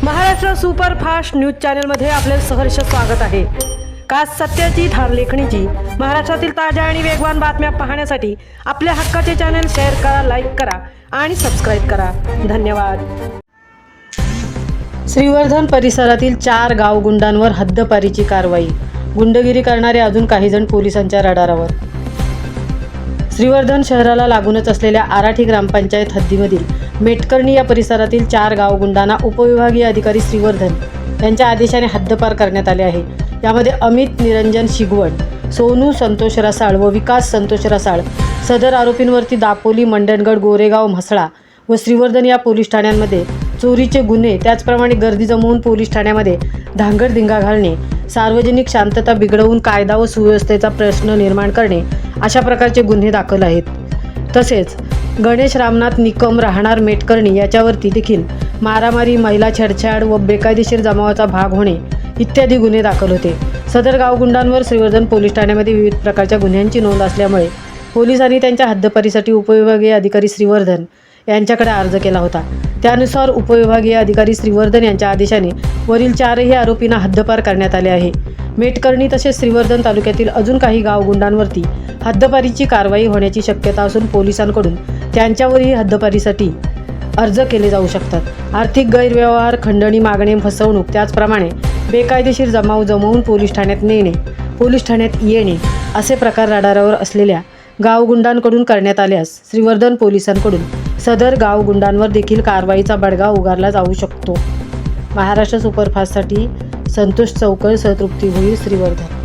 Maharashtra superfast news चॅनलमध्ये आपले सहर्ष स्वागत आहे। खास सत्याची धार लेखणीची महाराष्ट्रातील ताज्या आणि वेगवान बातम्या पाहण्यासाठी आपल्या हक्काचे चॅनल शेअर करा, लाईक करा आणि सबस्क्राईब करा। धन्यवाद। श्रीवर्धन परिसरातील 4 गाव गुंडांवर हद्दपारीची कारवाई। गुंडगिरी करणारे अजून काही जण पोलिसांच्या रडारावर। श्रीवर्धन शहराला लागूनच असलेल्या आराठी ग्रामपंचायत हद्दीमधील मेटकर्णी या परिसरातील 4 गाव गुंडांना उपविभागीय अधिकारी श्रीवर्धन यांच्या आदेशाने हद्दपार करण्यात आले आहे। यामध्ये अमित निरंजन शिगवण, सोनू संतोष रसाळ व विकास संतोष रसाळ सदर आरोपींवरती दापोली, मंडणगड, गोरेगाव, म्हसळा व श्रीवर्धन या पोलीस ठाण्यांमध्ये चोरीचे गुन्हे, त्याचप्रमाणे गर्दी जमवून पोलीस ठाण्यामध्ये धांगडधिंगा घालणे, सार्वजनिक शांतता बिघडवून कायदा व सुव्यवस्थेचा प्रश्न निर्माण करणे अशा प्रकारचे गुन्हे दाखल आहेत। तसेच गणेश रामनाथ निकम राहणार मेटकर्णी याच्यावरती देखील मारामारी, महिला छेडछाड व बेकायदेशीर जमावाचा भाग होणे इत्यादी गुन्हे दाखल होते। सदर गावगुंडांवर श्रीवर्धन पोलीस ठाण्यामध्ये विविध प्रकारच्या गुन्ह्यांची नोंद असल्यामुळे पोलिसांनी त्यांच्या हद्दपारीसाठी उपविभागीय अधिकारी श्रीवर्धन यांच्याकडे अर्ज केला होता। त्यानुसार उपविभागीय अधिकारी श्रीवर्धन यांच्या आदेशाने वरील 4ही आरोपींना हद्दपार करण्यात आले आहे। मेटकर्णी तसेच श्रीवर्धन तालुक्यातील अजून काही गावगुंडांवरती हद्दपारीची कारवाई होण्याची शक्यता असून पोलिसांकडून त्यांच्यावरही हद्दपारीसाठी अर्ज केले जाऊ शकतात। आर्थिक गैरव्यवहार, खंडणी मागणे, फसवणूक, त्याचप्रमाणे बेकायदेशीर जमाव जमवून पोलीस ठाण्यात नेणे, पोलीस ठाण्यात येणे असे प्रकार रडारावर असलेल्या गावगुंडांकडून करण्यात आल्यास श्रीवर्धन पोलिसांकडून सदर गावगुंडांवर देखील कारवाईचा बडगा उगारला जाऊ शकतो। महाराष्ट्र सुपरफास्टसाठी संतोष चौकळ, सहतृप्ती होईल, श्रीवर्धन।